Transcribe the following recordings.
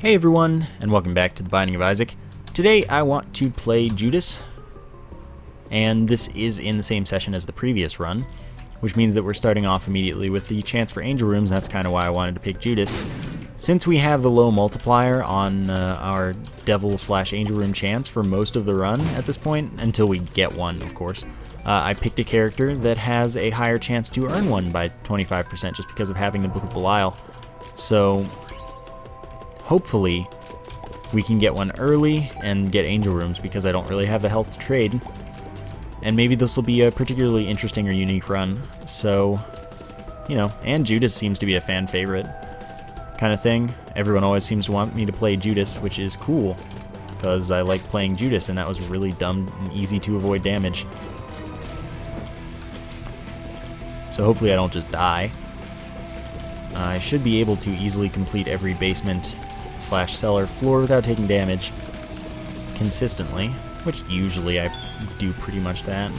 Hey everyone, and welcome back to The Binding of Isaac. Today I want to play Judas, and this is in the same session as the previous run, which means that we're starting off immediately with the chance for angel rooms, and that's kind of why I wanted to pick Judas. Since we have the low multiplier on our devil/angel room chance for most of the run at this point, until we get one, of course, I picked a character that has a higher chance to earn one by 25% just because of having the Book of Belial. So hopefully we can get one early and get angel rooms because I don't really have the health to trade. And maybe this will be a particularly interesting or unique run. So, you know, and Judas seems to be a fan favorite kind of thing. Everyone always seems to want me to play Judas, which is cool because I like playing Judas, and that was really dumb and easy to avoid damage. So hopefully I don't just die. I should be able to easily complete every basement/cellar floor without taking damage consistently, which usually I do pretty much that.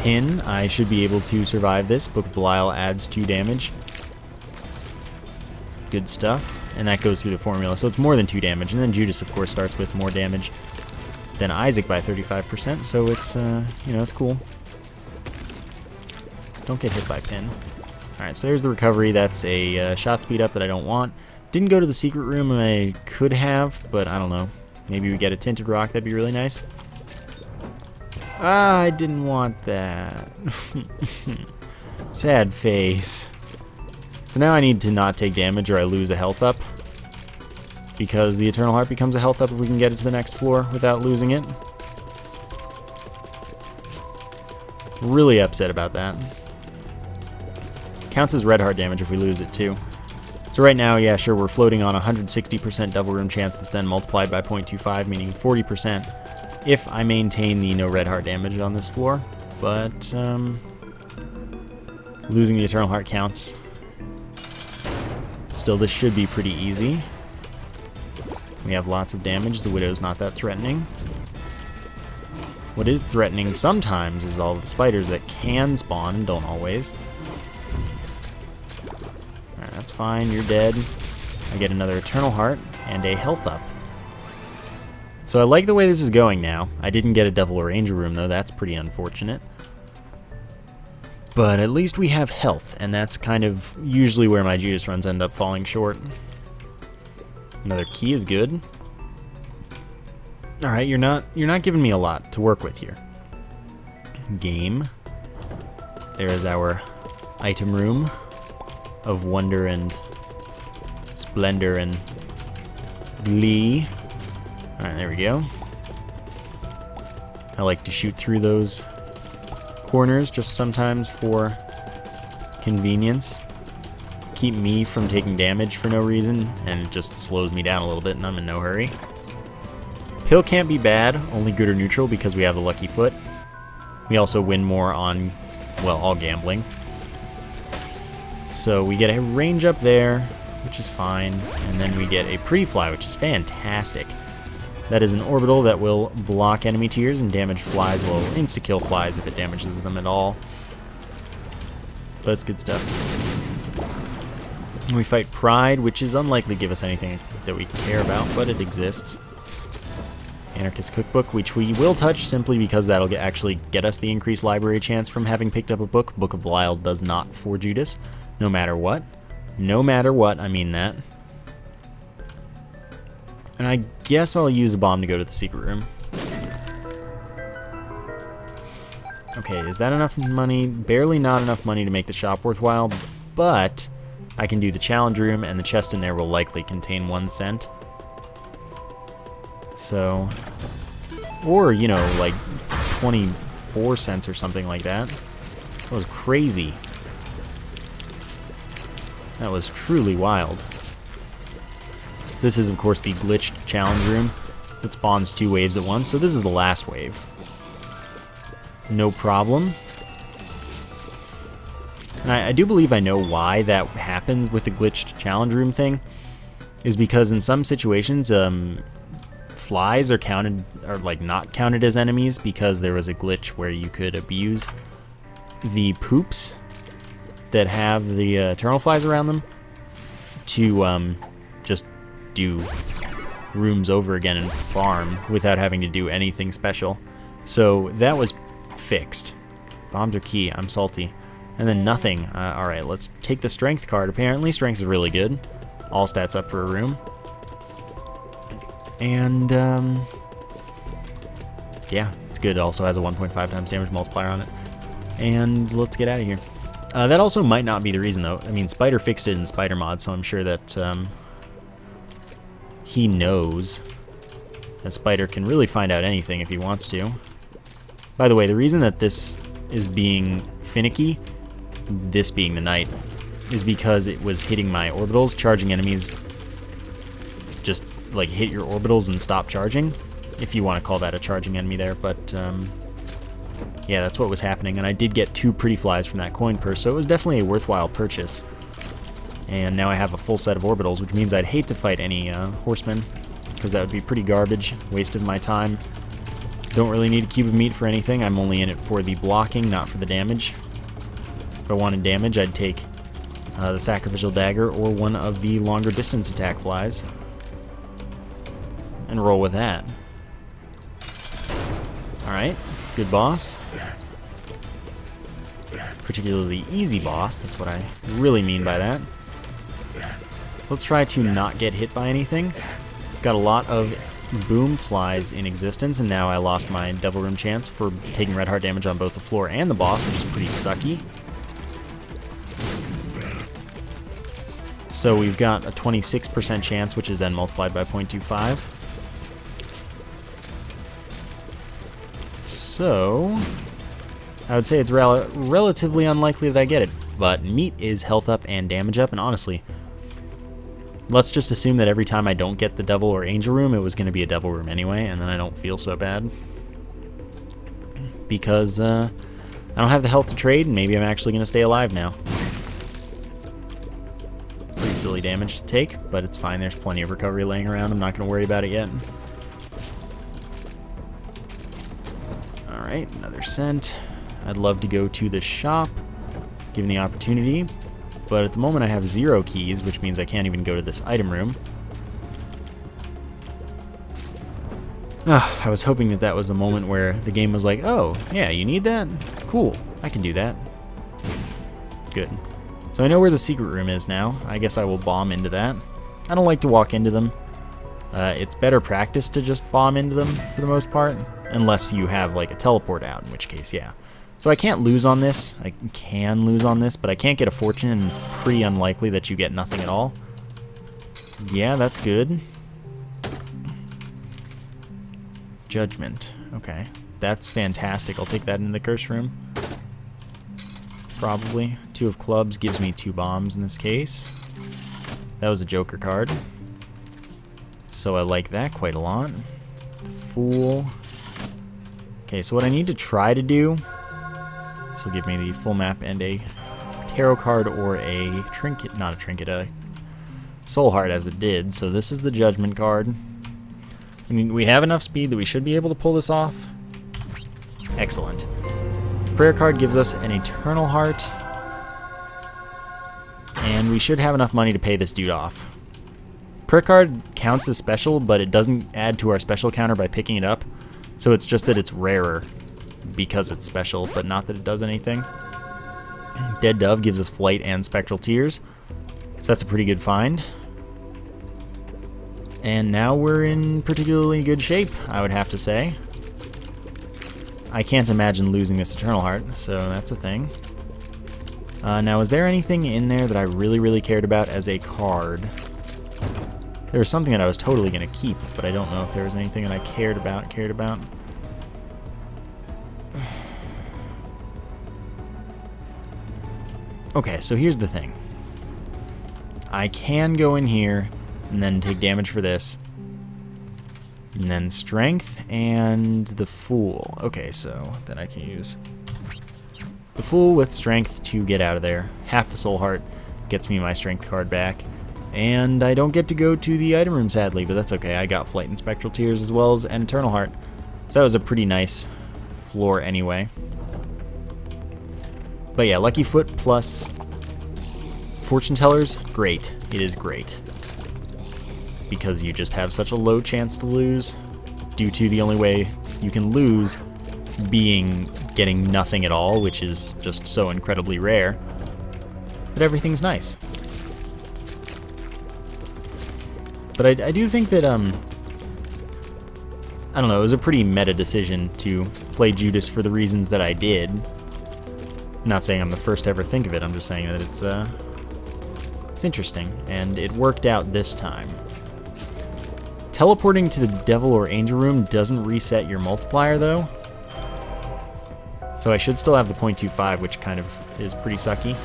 Pin, I should be able to survive this. Book of Belial adds 2 damage. Good stuff, and that goes through the formula, so it's more than 2 damage. And then Judas, of course, starts with more damage than Isaac by 35%, so it's, you know, it's cool. Don't get hit by Pin. Alright, so there's the recovery. That's a shot speed up that I don't want. Didn't go to the secret room, and I could have, but I don't know. Maybe we get a tinted rock, that'd be really nice. Ah, I didn't want that. Sad face. So now I need to not take damage or I lose a health up, because the Eternal Heart becomes a health up if we can get it to the next floor without losing it. Really upset about that. Counts as red heart damage if we lose it too. So right now, yeah, sure, we're floating on 160% double room chance that's then multiplied by 0.25, meaning 40% if I maintain the no red heart damage on this floor. But losing the Eternal Heart counts. Still, this should be pretty easy. We have lots of damage. The Widow's not that threatening. What is threatening sometimes is all the spiders that can spawn and don't always. Alright, that's fine. You're dead. I get another Eternal Heart and a health up. So I like the way this is going now. I didn't get a Devil or Angel room, though. That's pretty unfortunate. But at least we have health, and that's kind of usually where my Judas runs end up falling short. Another key is good. Alright, you're not giving me a lot to work with here. Game. There is our item room of wonder and splendor and glee. Alright, there we go. I like to shoot through those corners just sometimes for convenience. Keep me from taking damage for no reason, and it just slows me down a little bit, and I'm in no hurry. Pill can't be bad, only good or neutral because we have the lucky foot. We also win more on, well, all gambling. So we get a range up there, which is fine, and then we get a pretty fly, which is fantastic. That is an orbital that will block enemy tiers and damage flies, well, insta-kill flies if it damages them at all. But it's good stuff. And we fight Pride, which is unlikely to give us anything that we care about, but it exists. Anarchist Cookbook, which we will touch simply because that'll actually get us the increased library chance from having picked up a book. Book of Belial does not for Judas, no matter what. No matter what, I mean that. And I guess I'll use a bomb to go to the secret room. Okay, is that enough money? Barely not enough money to make the shop worthwhile, but I can do the challenge room, and the chest in there will likely contain 1 cent. So, or, you know, like 24 cents or something like that. That was crazy. That was truly wild. This is, of course, the glitched challenge room. It spawns 2 waves at once, so this is the last wave. No problem. And I do believe I know why that happens with the glitched challenge room thing, is because in some situations, flies are counted, or like not counted as enemies because there was a glitch where you could abuse the poops that have the eternal flies around them to just do rooms over again and farm without having to do anything special. So that was fixed. Bombs are key. I'm salty. And then nothing. Alright, let's take the strength card. Apparently strength is really good. All stats up for a room. And yeah, it's good. It also has a 1.5 times damage multiplier on it. And let's get out of here. That also might not be the reason, though. I mean, Spider fixed it in Spider Mod, so I'm sure that he knows that Spider can really find out anything if he wants to. By the way, the reason that this is being finicky, this being the Knight, is because it was hitting my orbitals. Charging enemies just like hit your orbitals and stop charging, if you want to call that a charging enemy there. But yeah, that's what was happening, and I did get 2 pretty flies from that coin purse, so it was definitely a worthwhile purchase. And now I have a full set of orbitals, which means I'd hate to fight any horsemen, because that would be pretty garbage, waste of my time. Don't really need a cube of meat for anything. I'm only in it for the blocking, not for the damage. If I wanted damage, I'd take the sacrificial dagger or one of the longer distance attack flies and roll with that. Alright, good boss. Particularly easy boss, that's what I really mean by that. Let's try to not get hit by anything. It's got a lot of boom flies in existence, and now I lost my Devil Room chance for taking red heart damage on both the floor and the boss, which is pretty sucky. So we've got a 26% chance, which is then multiplied by 0.25. So I would say it's relatively unlikely that I get it, but meat is health up and damage up, and honestly, let's just assume that every time I don't get the Devil or Angel Room, it was going to be a Devil Room anyway, and then I don't feel so bad. Because I don't have the health to trade, and maybe I'm actually going to stay alive now. Pretty silly damage to take, but it's fine. There's plenty of recovery laying around. I'm not going to worry about it yet. Alright, another cent. I'd love to go to the shop, given the opportunity. But at the moment I have 0 keys, which means I can't even go to this item room. I was hoping that that was the moment where the game was like, oh, yeah, you need that? Cool, I can do that. Good. So I know where the secret room is now. I guess I will bomb into that. I don't like to walk into them. It's better practice to just bomb into them for the most part, unless you have like a teleport out, in which case, yeah. So I can't lose on this. I can lose on this, but I can't get a fortune, and it's pretty unlikely that you get nothing at all. Yeah, that's good. Judgment. Okay. That's fantastic. I'll take that into the curse room. Probably. 2 of clubs gives me 2 bombs in this case. That was a Joker card. So I like that quite a lot. Fool. Okay, so what I need to try to do... This will give me the full map and a tarot card or a trinket, not a trinket, a soul heart as it did. So this is the judgment card. I mean, we have enough speed that we should be able to pull this off. Excellent. Prayer card gives us an eternal heart. And we should have enough money to pay this dude off. Prayer card counts as special, but it doesn't add to our special counter by picking it up. So it's just that it's rarer because it's special, but not that it does anything. Dead Dove gives us Flight and Spectral Tears, so that's a pretty good find. And now we're in particularly good shape, I would have to say. I can't imagine losing this Eternal Heart, so that's a thing. Now, is there anything in there that I really cared about as a card? There was something that I was totally going to keep, but I don't know if there was anything that I cared about. Okay, so here's the thing. I can go in here and then take damage for this. And then strength and the Fool. Okay, so then I can use the Fool with strength to get out of there. Half the soul heart gets me my strength card back. And I don't get to go to the item room, sadly, but that's okay. I got Flight and Spectral Tears as well as an Eternal Heart. So that was a pretty nice floor anyway. But yeah, Lucky Foot plus Fortune Tellers, great. It is great. because you just have such a low chance to lose, due to the only way you can lose being getting nothing at all, which is just so incredibly rare, but everything's nice. But I do think that, I don't know, it was a pretty meta decision to play Judas for the reasons that I did. I'm not saying I'm the first to ever think of it, I'm just saying that it's interesting, and it worked out this time. Teleporting to the Devil or Angel room doesn't reset your multiplier, though. So I should still have the 0.25, which kind of is pretty sucky.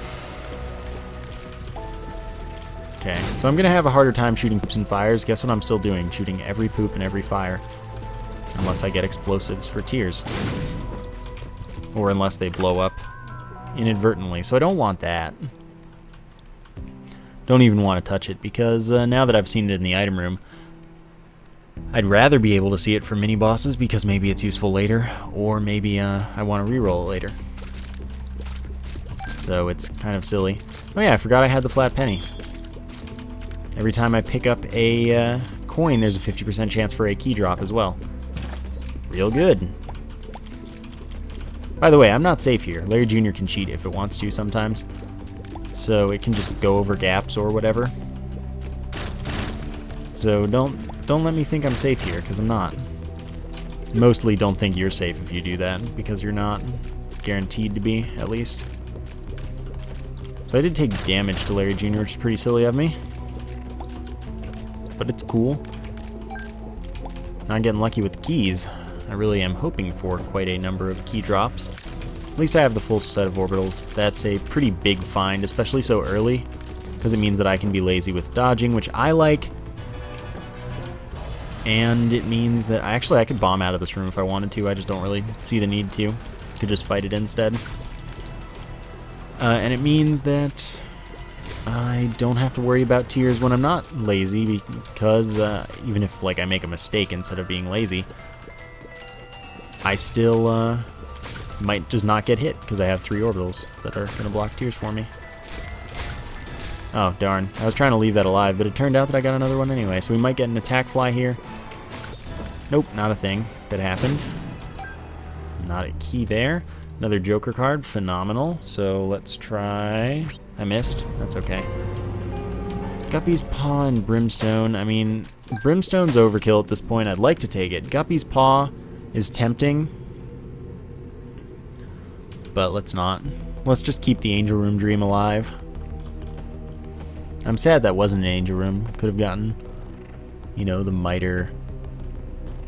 Okay, so I'm going to have a harder time shooting poops and fires. Guess what I'm still doing? Shooting every poop and every fire. Unless I get explosives for tears. Or unless they blow up inadvertently. So I don't want that. Don't even want to touch it, because now that I've seen it in the item room, I'd rather be able to see it for mini-bosses because maybe it's useful later, or maybe I want to reroll it later. So it's kind of silly. Oh yeah, I forgot I had the flat penny. Every time I pick up a coin, there's a 50% chance for a key drop as well. Real good. By the way, I'm not safe here. Larry Jr. can cheat if it wants to sometimes. So it can just go over gaps or whatever. So don't let me think I'm safe here, because I'm not. Mostly don't think you're safe if you do that, because you're not guaranteed to be, at least. So I did take damage to Larry Jr., which is pretty silly of me. But it's cool. Not getting lucky with the keys. I really am hoping for quite a number of key drops. At least I have the full set of orbitals. That's a pretty big find, especially so early, because it means that I can be lazy with dodging, which I like. And it means that I could bomb out of this room if I wanted to. I just don't really see the need to. Could just fight it instead. And it means that I don't have to worry about tears when I'm not lazy, because even if I make a mistake instead of being lazy, I still might just not get hit because I have 3 orbitals that are going to block tears for me. Oh, darn. I was trying to leave that alive, but it turned out that I got another one anyway, so we might get an attack fly here. Nope, not a thing that happened. Not a key there. Another Joker card, phenomenal. So let's try... I missed, that's okay. Guppy's Paw and Brimstone. I mean, Brimstone's overkill at this point. I'd like to take it. Guppy's Paw is tempting, but let's not. Let's just keep the Angel Room dream alive. I'm sad that wasn't an Angel Room. Could have gotten, you know, the MARTYR,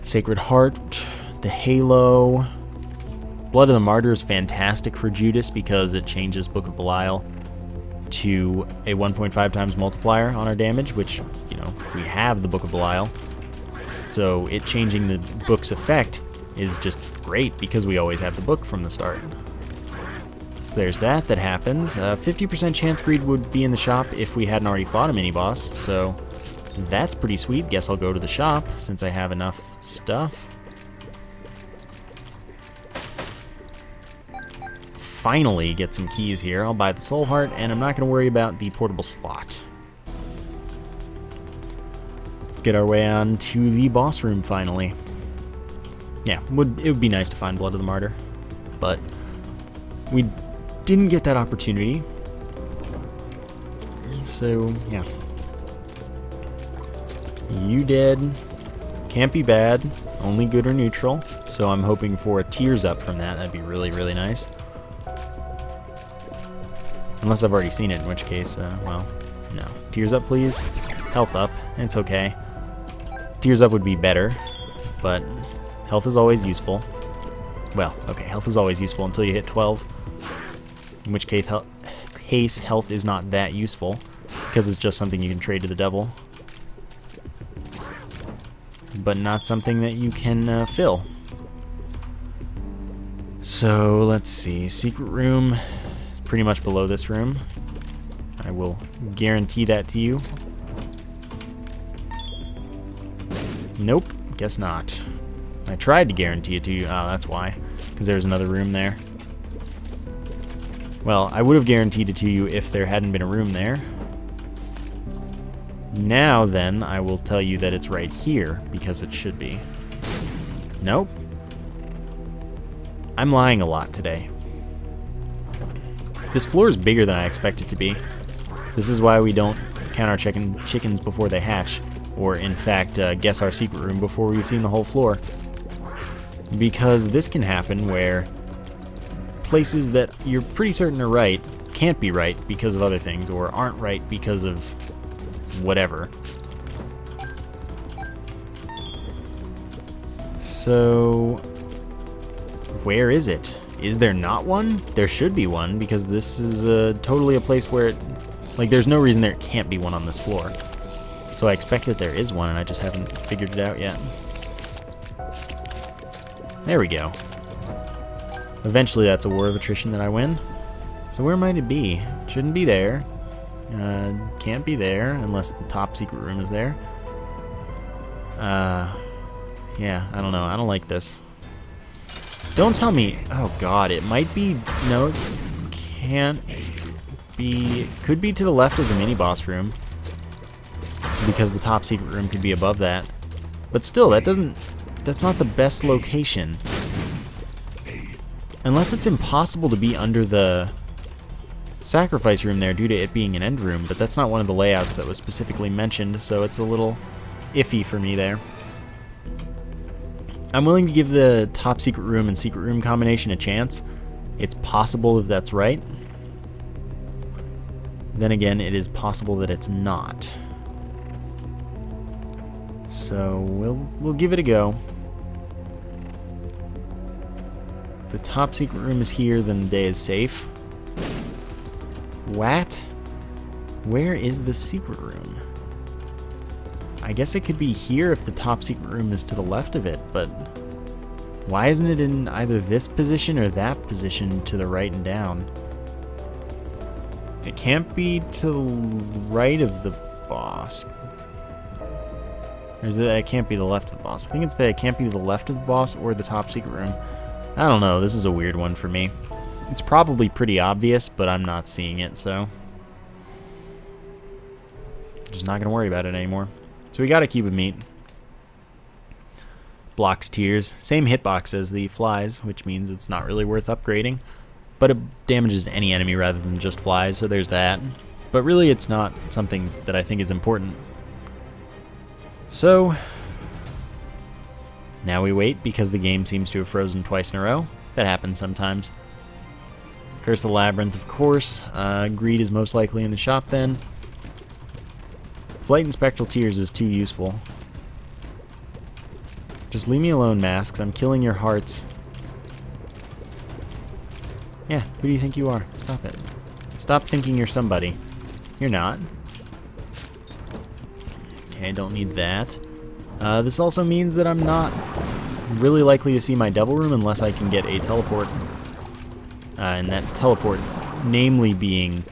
Sacred Heart, the Halo. Blood of the Martyr is fantastic for Judas because it changes Book of Belial to a 1.5 times multiplier on our damage, which, you know, we have the Book of Belial. So it changing the book's effect is just great because we always have the book from the start. There's that happens. 50% chance greed would be in the shop if we hadn't already fought a mini-boss, so that's pretty sweet. Guess I'll go to the shop since I have enough stuff. Finally get some keys here. I'll buy the Soul Heart, and I'm not going to worry about the portable slot. Let's get our way on to the boss room finally. Yeah, it would be nice to find Blood of the Martyr, but we didn't get that opportunity. So, yeah. You dead. Can't be bad. Only good or neutral. So I'm hoping for a tears up from that. That'd be really, really nice. Unless I've already seen it, in which case, well, no. Tears up, please. Health up. It's okay. Tears up would be better, but health is always useful. Well, okay, health is always useful until you hit 12. In which case, health is not that useful, because it's just something you can trade to the devil. But not something that you can fill. So, let's see. Secret room. Pretty much below this room. I will guarantee that to you. Nope, guess not. I tried to guarantee it to you. Oh, that's why. Because there's another room there. Well, I would have guaranteed it to you if there hadn't been a room there. Now then, I will tell you that it's right here, because it should be. Nope. I'm lying a lot today. This floor is bigger than I expect it to be. This is why we don't count our chickens before they hatch, or in fact, guess our secret room before we've seen the whole floor. Because this can happen where places that you're pretty certain are right can't be right because of other things, or aren't right because of whatever. So, where is it? Is there not one? There should be one, because this is totally a place where like, there's no reason there can't be one on this floor. So I expect that there is one, and I just haven't figured it out yet. There we go. Eventually that's a war of attrition that I win. So where might it be? Shouldn't be there. Can't be there, unless the top secret room is there. Yeah, I don't know. I don't like this. Don't tell me. Oh god, it might be. No, can't be. Could be to the left of the mini boss room, because the top secret room could be above that. But still, that doesn't. That's not the best location. Unless it's impossible to be under the sacrifice room there due to it being an end room, but that's not one of the layouts that was specifically mentioned, so it's a little iffy for me there. I'm willing to give the top secret room and secret room combination a chance. It's possible that that's right. Then again, it is possible that it's not. So we'll give it a go. If the top secret room is here, then the day is safe. What? Where is the secret room? I guess it could be here if the top secret room is to the left of it, but why isn't it in either this position or that position to the right and down? It can't be to the right of the boss. Or is it can't be the left of the boss? I think it's that it can't be the left of the boss or the top secret room. I don't know, this is a weird one for me. It's probably pretty obvious, but I'm not seeing it, so I'm just not gonna worry about it anymore. So we got a cube of meat. Blocks tears. Same hitbox as the flies, which means it's not really worth upgrading. But it damages any enemy rather than just flies, so there's that. But really it's not something that I think is important. So now we wait because the game seems to have frozen twice in a row. That happens sometimes. Curse the Labyrinth, of course. Greed is most likely in the shop then. Flight and Spectral Tears is too useful. Just leave me alone, Masks. I'm killing your hearts. Yeah, who do you think you are? Stop it. Stop thinking you're somebody. You're not. Okay, don't need that. This also means that I'm not really likely to see my Devil Room unless I can get a teleport. And that teleport, namely being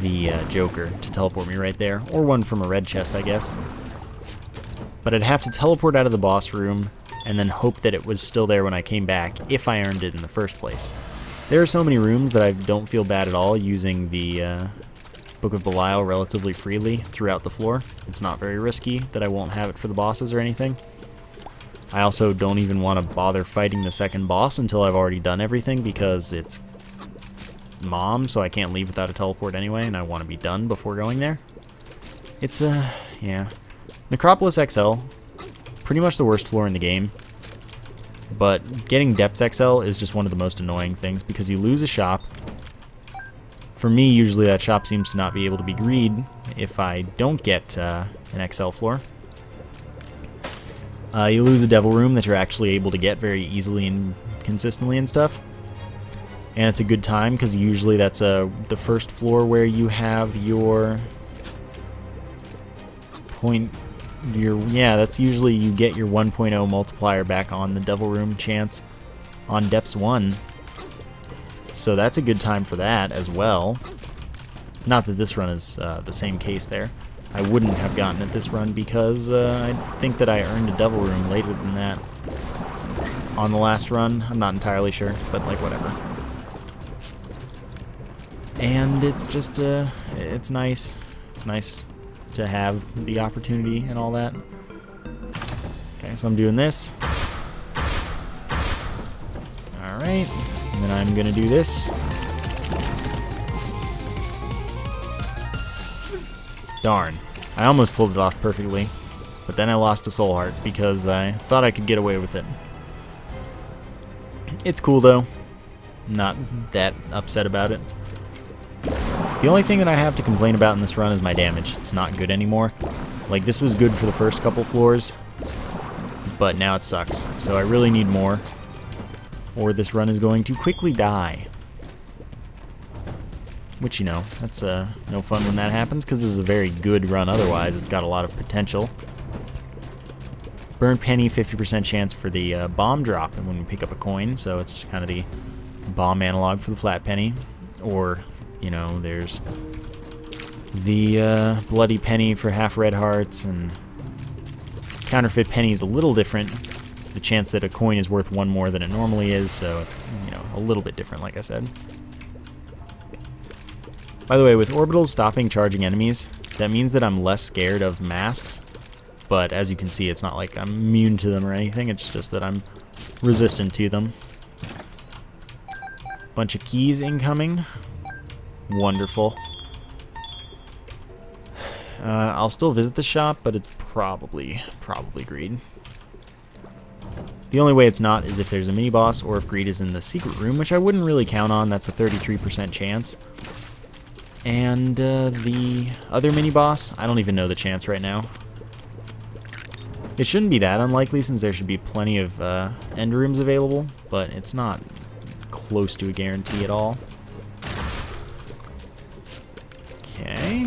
the Joker to teleport me right there, or one from a red chest, I guess. But I'd have to teleport out of the boss room and then hope that it was still there when I came back, if I earned it in the first place. There are so many rooms that I don't feel bad at all using the Book of Belial relatively freely throughout the floor. It's not very risky that I won't have it for the bosses or anything. I also don't even want to bother fighting the second boss until I've already done everything, because it's Mom, so I can't leave without a teleport anyway, and I want to be done before going there. It's, yeah. Necropolis XL, pretty much the worst floor in the game, but getting Depths XL is just one of the most annoying things, because you lose a shop. For me, usually that shop seems to not be able to be greed if I don't get an XL floor. You lose a Devil Room that you're actually able to get very easily and consistently and stuff. And it's a good time, because usually that's the first floor where you have your point. Yeah, that's usually you get your 1.0 multiplier back on the Devil Room chance on Depths 1. So that's a good time for that as well. Not that this run is the same case there. I wouldn't have gotten it this run because I think that I earned a Devil Room later than that on the last run. I'm not entirely sure, but like whatever. And it's just, it's nice. Nice to have the opportunity and all that. Okay, so I'm doing this. Alright, and then I'm gonna do this. Darn. I almost pulled it off perfectly, but then I lost a soul heart because I thought I could get away with it. It's cool though. Not that upset about it. The only thing that I have to complain about in this run is my damage. It's not good anymore. Like, this was good for the first couple floors, but now it sucks. So I really need more, or this run is going to quickly die. Which, you know, that's no fun when that happens, because this is a very good run otherwise. It's got a lot of potential. Burn penny, 50% chance for the bomb drop and when we pick up a coin, so it's just kind of the bomb analog for the flat penny. Or, you know, there's the bloody penny for half red hearts, and counterfeit penny is a little different. It's the chance that a coin is worth one more than it normally is, so it's, you know, a little bit different, like I said. By the way, with orbitals stopping charging enemies, that means that I'm less scared of masks, but as you can see, it's not like I'm immune to them or anything, it's just that I'm resistant to them. Bunch of keys incoming. Wonderful. I'll still visit the shop, but it's probably greed. The only way it's not is if there's a mini-boss or if greed is in the secret room, which I wouldn't really count on. That's a 33% chance. And the other mini-boss, I don't even know the chance right now. It shouldn't be that unlikely since there should be plenty of end rooms available, but it's not close to a guarantee at all. Okay.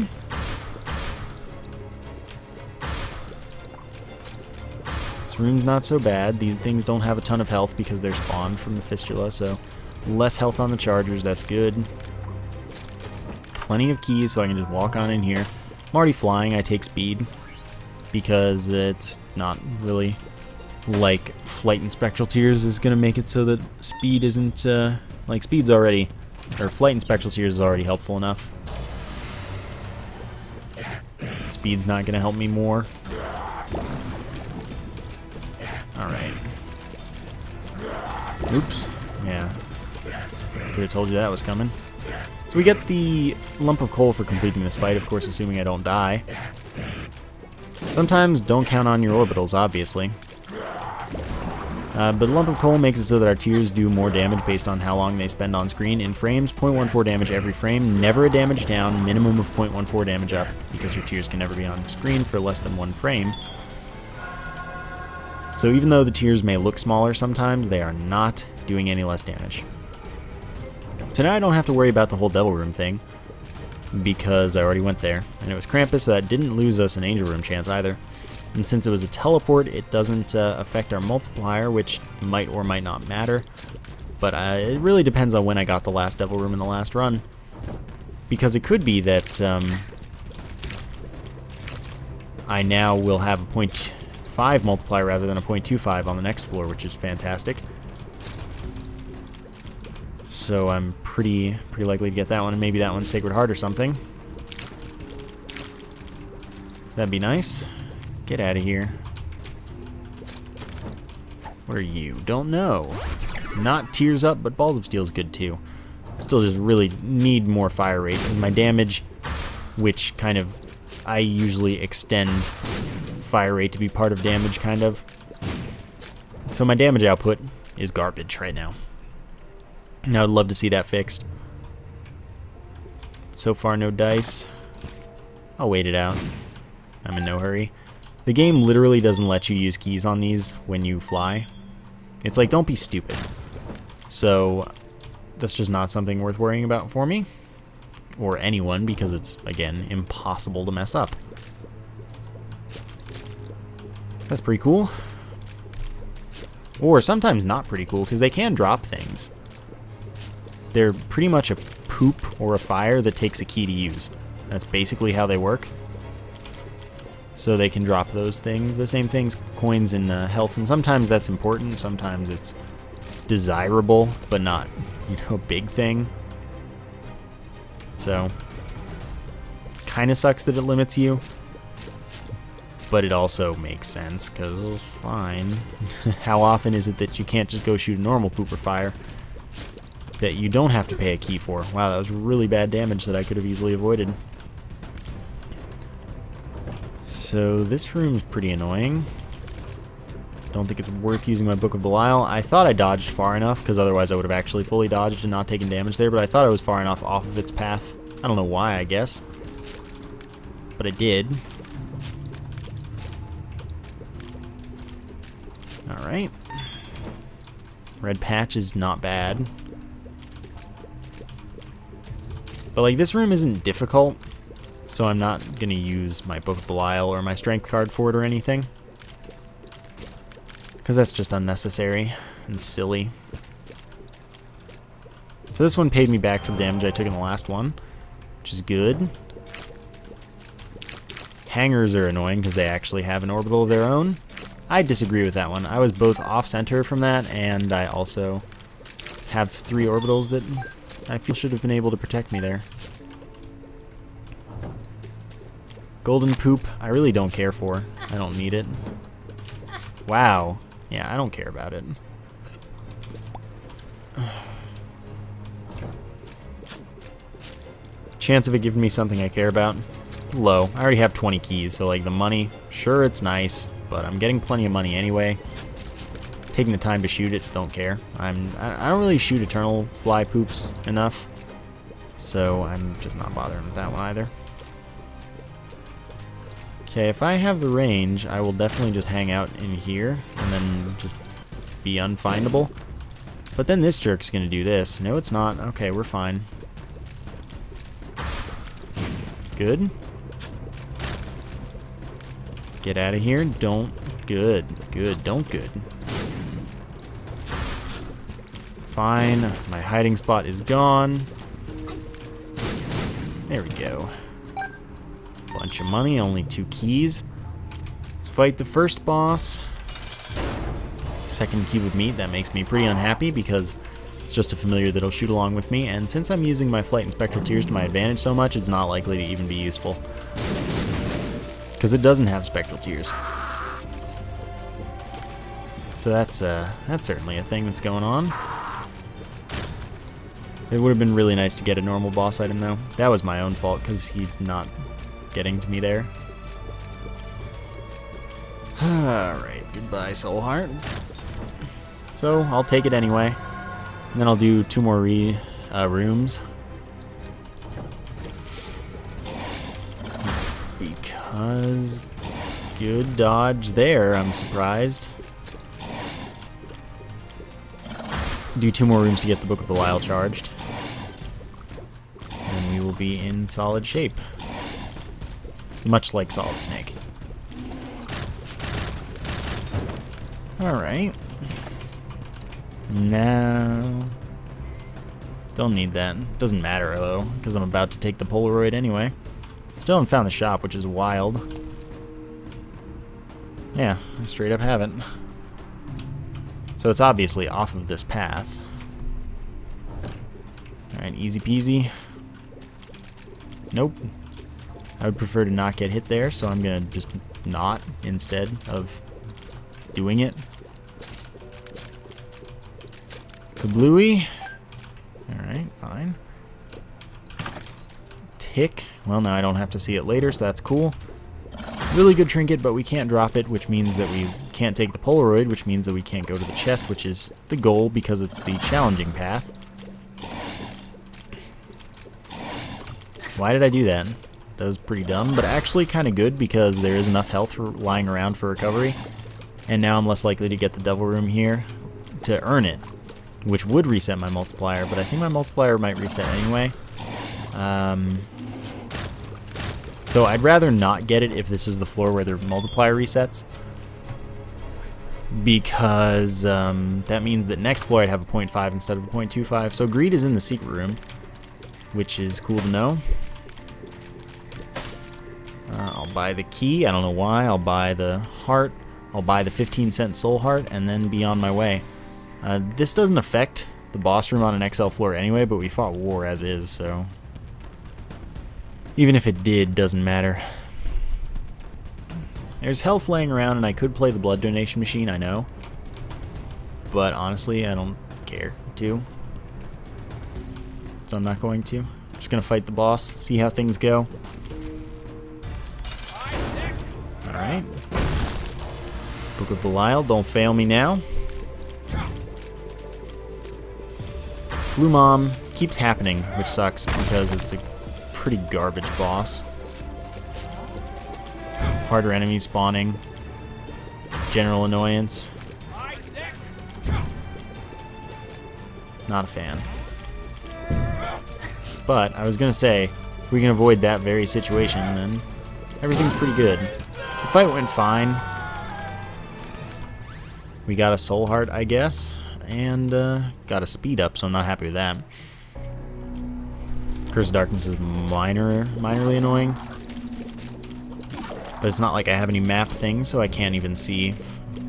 This room's not so bad. These things don't have a ton of health because they're spawned from the fistula, so less health on the chargers, that's good. Plenty of keys, so I can just walk on in here. I'm already flying, I take speed, because it's not really like Flight and Spectral Tears is going to make it so that speed isn't, like speed's already, or Flight and Spectral Tears is already helpful enough. Speed's not going to help me more. Alright. Oops. Yeah. Could have told you that was coming. So we get the lump of coal for completing this fight, of course, assuming I don't die. Sometimes don't count on your orbitals, obviously. But lump of coal makes it so that our tiers do more damage based on how long they spend on screen. In frames, 0.14 damage every frame, never a damage down, minimum of 0.14 damage up, because your tiers can never be on screen for less than one frame. So even though the tiers may look smaller sometimes, they are not doing any less damage. So now I don't have to worry about the whole Devil Room thing, because I already went there. And it was Krampus, so that didn't lose us an Angel Room chance either. And since it was a teleport, it doesn't affect our multiplier, which might or might not matter. But it really depends on when I got the last Devil Room in the last run. Because it could be that I now will have a 0.5 multiplier rather than a 0.25 on the next floor, which is fantastic. So I'm pretty likely to get that one, and maybe that one's Sacred Heart or something. That'd be nice. Get out of here. What are you? Don't know. Not Tears Up, but Balls of Steel is good too. Still just really need more fire rate, because my damage, which kind of, I usually extend fire rate to be part of damage, kind of. So my damage output is garbage right now. And I would love to see that fixed. So far, no dice. I'll wait it out. I'm in no hurry. The game literally doesn't let you use keys on these when you fly. It's like, don't be stupid. So that's just not something worth worrying about for me. Or anyone, because it's, again, impossible to mess up. That's pretty cool. Or sometimes not pretty cool, because they can drop things. They're pretty much a poop or a fire that takes a key to use. That's basically how they work. So they can drop those things, the same things, coins and health, and sometimes that's important, sometimes it's desirable, but not, you know, a big thing. So, kind of sucks that it limits you, but it also makes sense, because fine. How often is it that you can't just go shoot a normal pooper fire that you don't have to pay a key for? Wow, that was really bad damage that I could have easily avoided. So this room's pretty annoying. Don't think it's worth using my Book of Belial. I thought I dodged far enough, because otherwise I would have actually fully dodged and not taken damage there, but I thought I was far enough off of its path. I don't know why, I guess. But I did. Alright. Red patch is not bad. But like, this room isn't difficult, so I'm not going to use my Book of Belial or my strength card for it or anything, because that's just unnecessary and silly. So this one paid me back for the damage I took in the last one, which is good. Hangers are annoying because they actually have an orbital of their own. I disagree with that one. I was both off-center from that, and I also have 3 orbitals that I feel should have been able to protect me there. Golden poop, I really don't care for. I don't need it. Wow. Yeah, I don't care about it. Chance of it giving me something I care about? Low. I already have 20 keys, so like the money, sure it's nice, but I'm getting plenty of money anyway. Taking the time to shoot it, don't care. I don't really shoot eternal fly poops enough, so I'm just not bothering with that one either. Okay, if I have the range, I will definitely just hang out in here and then just be unfindable. But then this jerk's gonna do this. No, it's not. Okay, we're fine. Good. Get out of here. Don't. Good. Good. Don't good. Fine. My hiding spot is gone. There we go. Bunch of money. Only 2 keys. Let's fight the first boss. Second cube of meat. That makes me pretty unhappy because it's just a familiar that'll shoot along with me. And since I'm using my flight and spectral tears to my advantage so much, it's not likely to even be useful. Because it doesn't have spectral tears. So that's certainly a thing that's going on. It would have been really nice to get a normal boss item though. That was my own fault because he's not getting to me there. Alright, goodbye Soul Heart. So I'll take it anyway. And then I'll do 2 more rooms. Because good dodge there, I'm surprised. Do 2 more rooms to get the Book of Belial charged. And we will be in solid shape. Much like Solid Snake. Alright. No. Don't need that. Doesn't matter though, because I'm about to take the Polaroid anyway. Still haven't found the shop, which is wild. Yeah, I straight up haven't. So it's obviously off of this path. Alright, easy peasy. Nope. I would prefer to not get hit there, so I'm gonna just not instead of doing it. Kablooey. Alright, fine. Tick. Well, now I don't have to see it later, so that's cool. Really good trinket, but we can't drop it, which means that we can't take the Polaroid, which means that we can't go to the chest, which is the goal because it's the challenging path. Why did I do that? That was pretty dumb, but actually kind of good because there is enough health for lying around for recovery. And now I'm less likely to get the Devil Room here to earn it, which would reset my multiplier, but I think my multiplier might reset anyway. So I'd rather not get it if this is the floor where the multiplier resets, because that means that next floor I'd have a 0.5 instead of a 0.25. So greed is in the secret room, which is cool to know. I'll buy the key. I don't know why. I'll buy the heart. I'll buy the 15-cent soul heart and then be on my way. This doesn't affect the boss room on an XL floor anyway, but we fought war as is, so even if it did, doesn't matter. There's health laying around, and I could play the blood donation machine, I know. But honestly, I don't care to. So I'm not going to. I'm just going to fight the boss, see how things go. Alright. Book of Belial, don't fail me now. Blue Mom keeps happening, which sucks because it's a pretty garbage boss. Harder enemies spawning. General annoyance. Not a fan. But I was gonna say, if we can avoid that very situation, then everything's pretty good. The fight went fine. We got a soul heart, I guess, and got a speed up, so I'm not happy with that. Curse of Darkness is minorly annoying, but it's not like I have any map things, so I can't even see.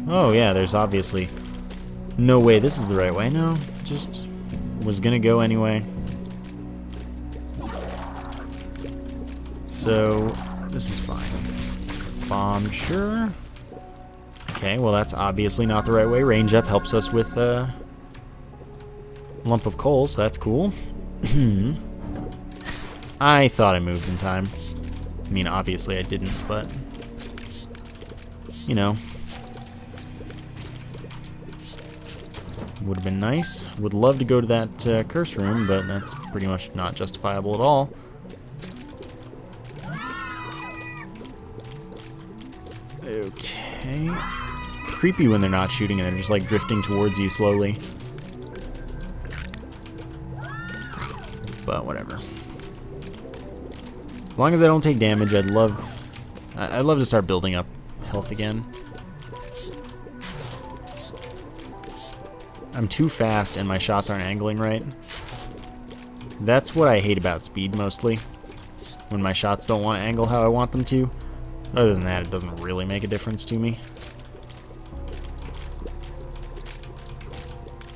Oh yeah, there's obviously no way this is the right way. No, just was gonna go anyway. So this is fine. Bomb, sure. Okay, well that's obviously not the right way. Range up helps us with a lump of coal, so that's cool. I thought I moved in time. I mean, obviously I didn't, but you know, would have been nice. Would love to go to that curse room, but that's pretty much not justifiable at all. Okay. It's creepy when they're not shooting and they're just like drifting towards you slowly. But whatever. As long as I don't take damage, I'd love to start building up health again. I'm too fast and my shots aren't angling right. That's what I hate about speed mostly. When my shots don't want to angle how I want them to. Other than that, it doesn't really make a difference to me.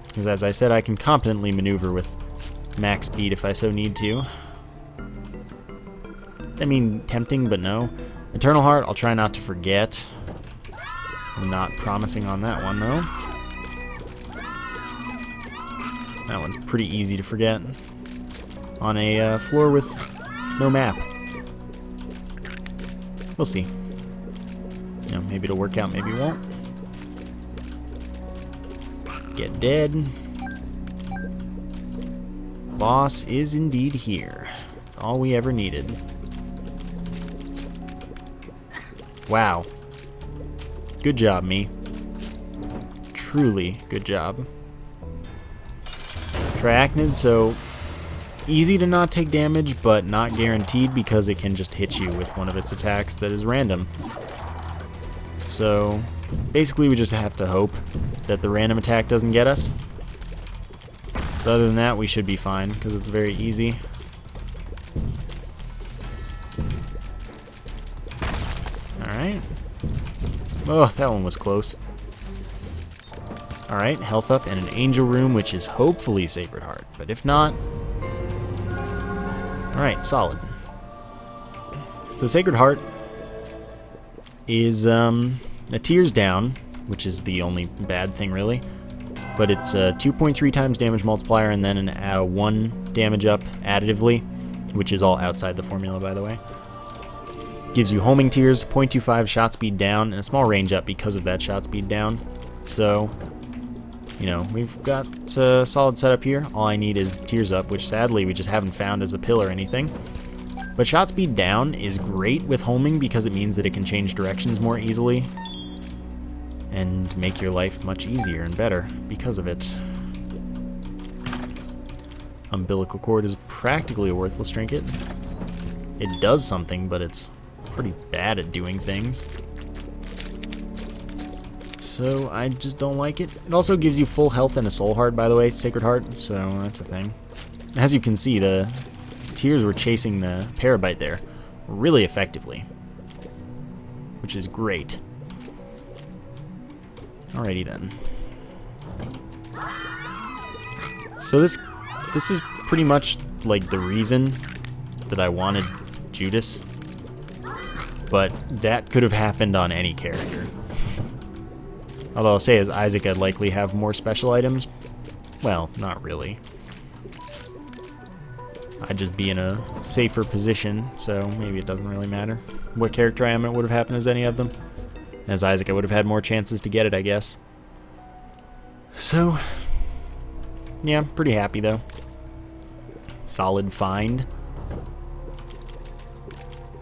Because as I said, I can competently maneuver with max speed if I so need to. I mean, tempting, but no. Eternal Heart, I'll try not to forget. I'm not promising on that one, though. That one's pretty easy to forget. On a floor with no map. We'll see. You know, maybe it'll work out, maybe it won't. Get dead. Boss is indeed here. That's all we ever needed. Wow. Good job, me. Truly good job. Triachnid, so easy to not take damage, but not guaranteed because it can just hit you with one of its attacks that is random. So basically we just have to hope that the random attack doesn't get us. But other than that, we should be fine because it's very easy. Alright. Oh, that one was close. Alright, health up and an angel room, which is hopefully Sacred Heart. But if not... Alright, solid. So Sacred Heart is a tears down, which is the only bad thing really. But it's a 2.3 times damage multiplier and then a 1 damage up additively, which is all outside the formula, by the way. Gives you homing tears, 0.25 shot speed down, and a small range up because of that shot speed down. So, you know, we've got a solid setup here. All I need is tears up, which sadly we just haven't found as a pill or anything. But shot speed down is great with homing because it means that it can change directions more easily and make your life much easier and better because of it. Umbilical cord is practically a worthless trinket. It does something, but it's pretty bad at doing things. So I just don't like it. It also gives you full health and a soul heart, by the way, Sacred Heart, so that's a thing. As you can see, the tears were chasing the Parabyte there really effectively, which is great. Alrighty then. So this is pretty much like the reason that I wanted Judas. but that could have happened on any character. Although I'll say as Isaac I'd likely have more special items. Well, not really. I'd just be in a safer position, so maybe it doesn't really matter what character I am. It would have happened as any of them. As Isaac, I would have had more chances to get it, I guess. So, yeah, pretty happy though. Solid find.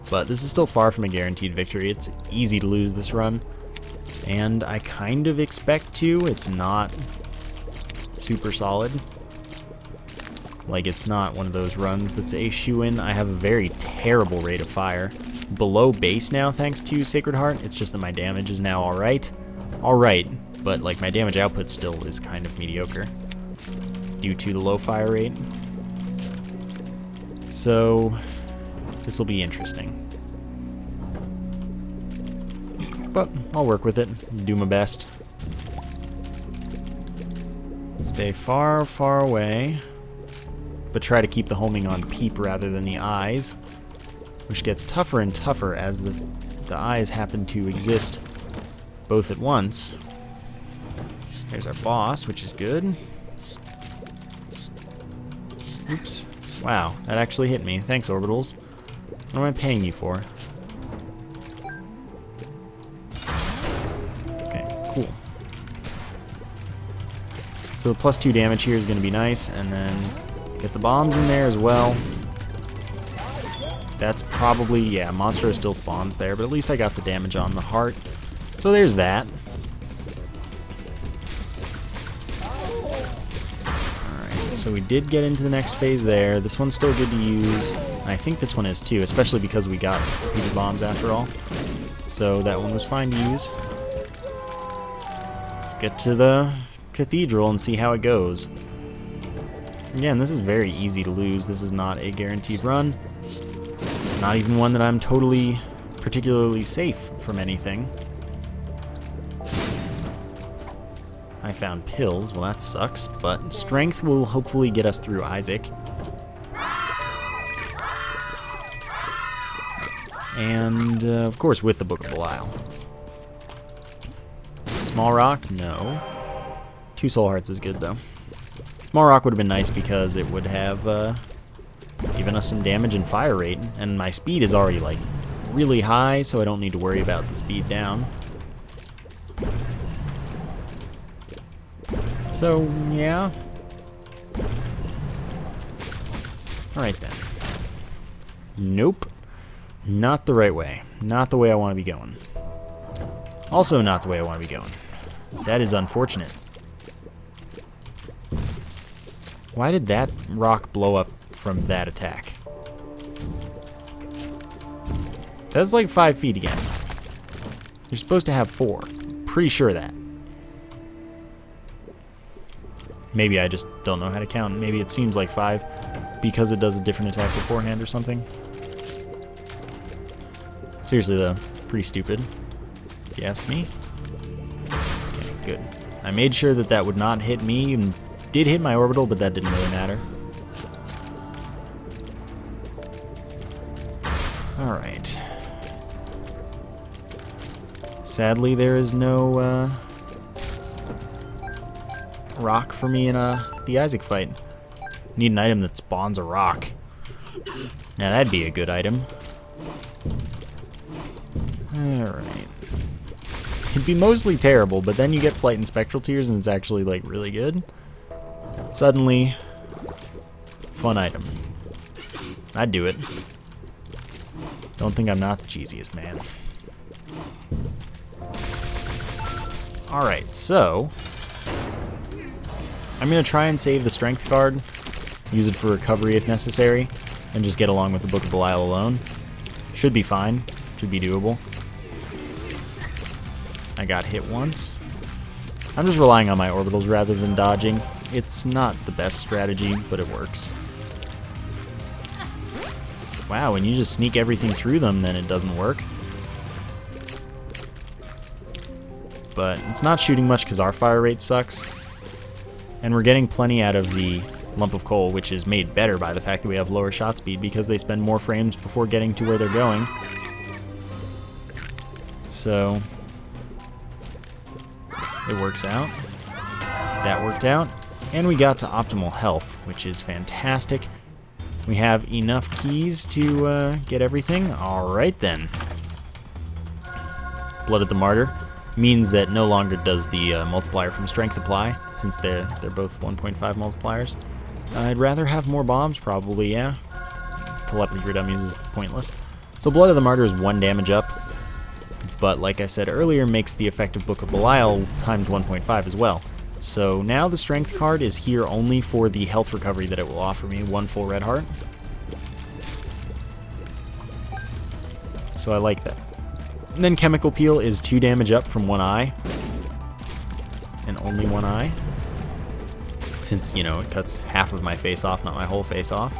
But this is still far from a guaranteed victory. It's easy to lose this run, and I kind of expect to. It's not super solid. Like, it's not one of those runs that's a shoe-in. I have a very terrible rate of fire. Below base now, thanks to Sacred Heart. It's just that my damage is now alright. Alright, but like my damage output still is kind of mediocre due to the low fire rate. So, this will be interesting. But I'll work with it, do my best. Stay far, far away, but try to keep the homing on peep rather than the eyes, which gets tougher and tougher as the eyes happen to exist both at once. There's our boss, which is good. Oops. Wow, that actually hit me. Thanks, Orbitals. What am I paying you for? Okay, cool. So +2 damage here is going to be nice, and then get the bombs in there as well. That's probably, yeah, Monstro still spawns there, but at least I got the damage on the heart. So there's that. Alright, so we did get into the next phase there. This one's still good to use. And I think this one is too, especially because we got repeated bombs after all. So that one was fine to use. Let's get to the cathedral and see how it goes. Again, this is very easy to lose. This is not a guaranteed run. Not even one that I'm totally, particularly safe from anything. I found pills. Well, that sucks, but strength will hopefully get us through Isaac. And, of course, with the Book of Belial. Small Rock? No. 2 Soul Hearts is good, though. Small Rock would have been nice because it would have given us some damage and fire rate, and my speed is already, like, really high, so I don't need to worry about the speed down. So, yeah. Alright then. Nope. Not the right way. Not the way I want to be going. Also not the way I want to be going. That is unfortunate. Why did that rock blow up from that attack? That's like 5 feet again. You're supposed to have 4. Pretty sure of that. Maybe I just don't know how to count. Maybe it seems like 5 because it does a different attack beforehand or something. Seriously though, pretty stupid, if you ask me. Okay, good. I made sure that that would not hit me, and did hit my orbital, but that didn't really matter. Alright. Sadly, there is no rock for me in the Isaac fight. Need an item that spawns a rock. Now that'd be a good item. Alright. It'd be mostly terrible, but then you get Flight and Spectral Tears and it's actually, like, really good. Suddenly, fun item. I'd do it. Don't think I'm not the cheesiest man. Alright, so I'm going to try and save the Strength card, use it for recovery if necessary, and just get along with the Book of Belial alone. Should be fine. Should be doable. I got hit once. I'm just relying on my orbitals rather than dodging. It's not the best strategy, but it works. Wow, when you just sneak everything through them, then it doesn't work. But it's not shooting much because our fire rate sucks. And we're getting plenty out of the lump of coal, which is made better by the fact that we have lower shot speed because they spend more frames before getting to where they're going. So it works out. That worked out. And we got to optimal health, which is fantastic. We have enough keys to get everything. Alright then. Blood of the Martyr means that no longer does the multiplier from strength apply, since they're both 1.5 multipliers. I'd rather have more bombs, probably, yeah. Telepathy for dummies is pointless. So Blood of the Martyr is 1 damage up, but like I said earlier, makes the effective Book of Belial times 1.5 as well. So now the strength card is here only for the health recovery that it will offer me, 1 full red heart. So I like that. And then Chemical Peel is 2 damage up from 1 eye. And only 1 eye. Since, you know, it cuts half of my face off, not my whole face off.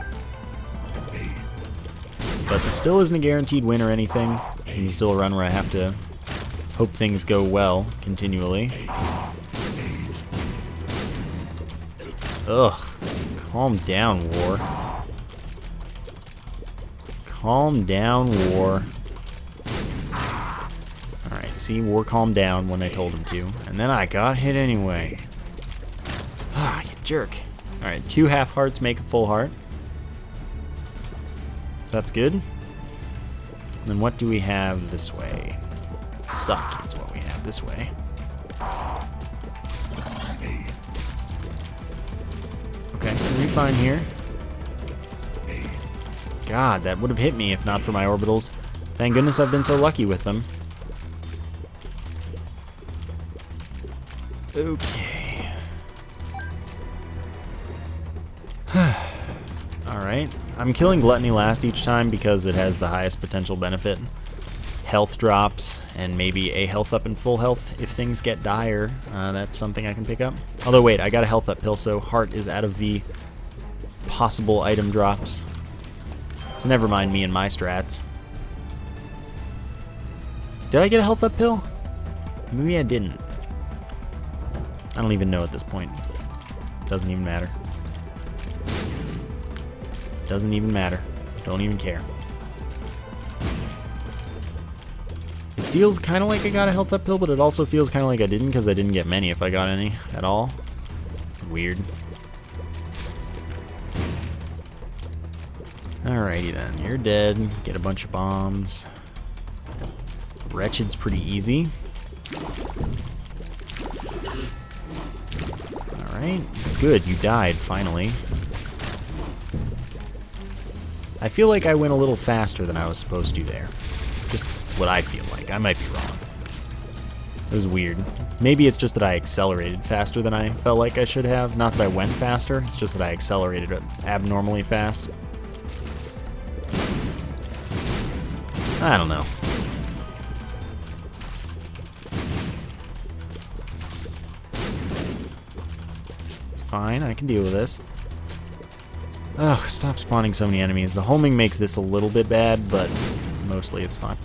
But this still isn't a guaranteed win or anything. This is still a run where I have to hope things go well continually. Ugh. Calm down, War. Calm down, War. Alright, see, War calmed down when I told him to. And then I got hit anyway. Ah, you jerk. Alright, 2 half hearts make a full heart. That's good. Then what do we have this way? Suck is what we have this way. Okay, refine here. God, that would have hit me if not for my orbitals. Thank goodness I've been so lucky with them. Okay. Alright. I'm killing Gluttony last each time because it has the highest potential benefit. Health drops, and maybe a health up and full health if things get dire. That's something I can pick up. Although wait, I got a health up pill, so heart is out of the possible item drops. So never mind me and my strats. Did I get a health up pill? Maybe I didn't. I don't even know at this point. Doesn't even matter. Doesn't even matter. Don't even care. It feels kind of like I got a health up pill, but it also feels kind of like I didn't because I didn't get many if I got any at all. Weird. Alrighty then, you're dead. Get a bunch of bombs. Wretched's pretty easy. Alright, good, you died finally. I feel like I went a little faster than I was supposed to there. Just what I feel like. I might be wrong. It was weird. Maybe it's just that I accelerated faster than I felt like I should have. Not that I went faster, it's just that I accelerated abnormally fast. I don't know. It's fine, I can deal with this. Oh, stop spawning so many enemies. The homing makes this a little bit bad, but mostly it's fine.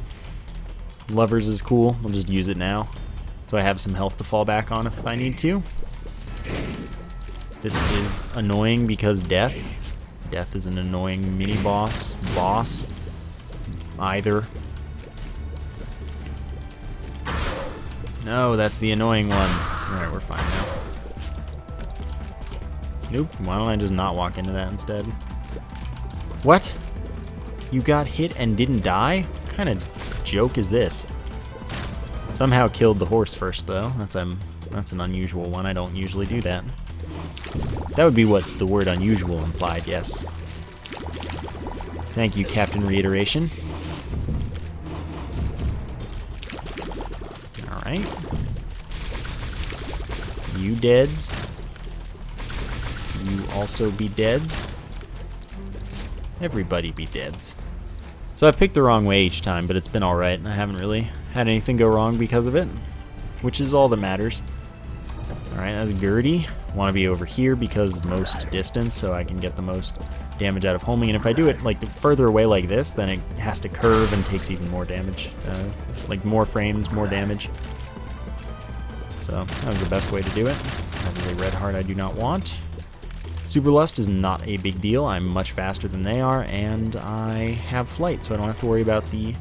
Lovers is cool. We'll just use it now. So I have some health to fall back on if I need to. This is annoying because death. Death is an annoying mini-boss. Boss. Either. No, that's the annoying one. Alright, we're fine now. Nope, why don't I just not walk into that instead? What? You got hit and didn't die? What kind of joke is this? Somehow killed the horse first, though. That's an unusual one. I don't usually do that. That would be what the word unusual implied, yes. Thank you, Captain Reiteration. Alright. You deads. You also be deads. Everybody be deads. So I've picked the wrong way each time, but it's been alright. I haven't really had anything go wrong because of it, which is all that matters. Alright, that's Gertie. Want to be over here because of most distance, so I can get the most damage out of homing. And if I do it like further away like this, then it has to curve and takes even more damage. Like more frames, more damage. So that was the best way to do it. That is a red heart I do not want. Super Lust is not a big deal. I'm much faster than they are, and I have flight, so I don't have to worry about the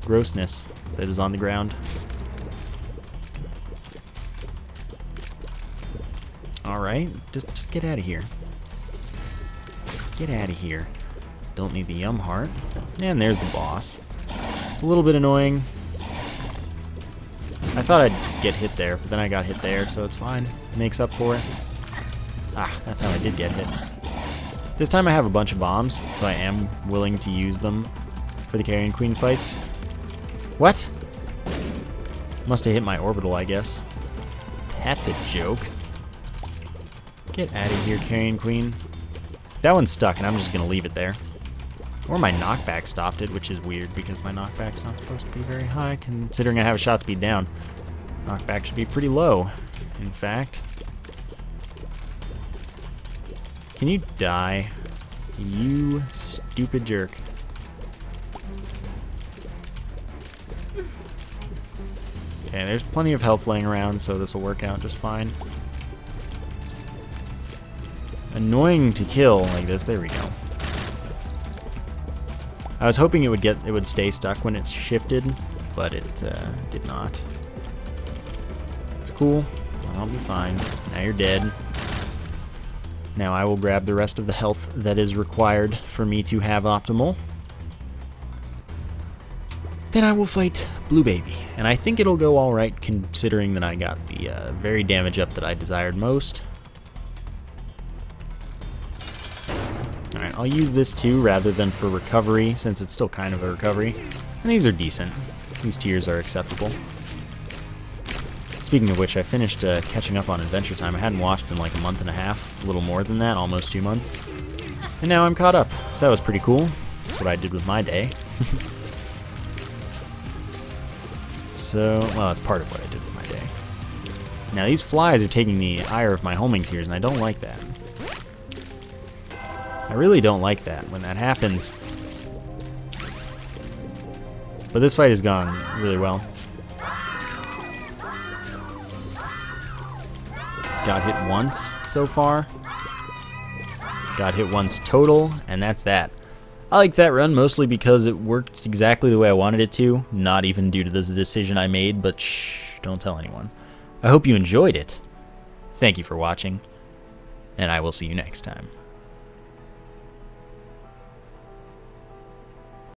grossness that is on the ground. Alright, just get out of here. Get out of here. Don't need the yum heart. And there's the boss. It's a little bit annoying. I thought I'd get hit there, but then I got hit there, so it's fine. Makes up for it. Ah, that's how I did get hit. This time I have a bunch of bombs, so I am willing to use them for the Carrion Queen fights. What? Must have hit my orbital, I guess. That's a joke. Get out of here, Carrion Queen. That one's stuck, and I'm just going to leave it there. Or my knockback stopped it, which is weird, because my knockback's not supposed to be very high, considering I have a shot speed down. Knockback should be pretty low, in fact. Can you die? You stupid jerk. Okay, there's plenty of health laying around, so this will work out just fine. Annoying to kill like this. There we go. I was hoping it would stay stuck when it's shifted, but it did not. It's cool. I'll be fine. Now you're dead. Now I will grab the rest of the health that is required for me to have optimal. Then I will fight Blue Baby, and I think it'll go alright considering that I got the very damage up that I desired most. Alright, I'll use this too rather than for recovery, since it's still kind of a recovery. And these are decent. These tiers are acceptable. Speaking of which, I finished catching up on Adventure Time. I hadn't watched in like a month and a half, a little more than that, almost 2 months. And now I'm caught up, so that was pretty cool. That's what I did with my day. So, well, that's part of what I did with my day. Now, these flies are taking the ire of my homing tiers, and I don't like that. I really don't like that when that happens. But this fight has gone really well. Got hit once so far. Got hit once total, and that's that. I like that run mostly because it worked exactly the way I wanted it to, not even due to this decision I made, but shh, don't tell anyone. I hope you enjoyed it. Thank you for watching, and I will see you next time.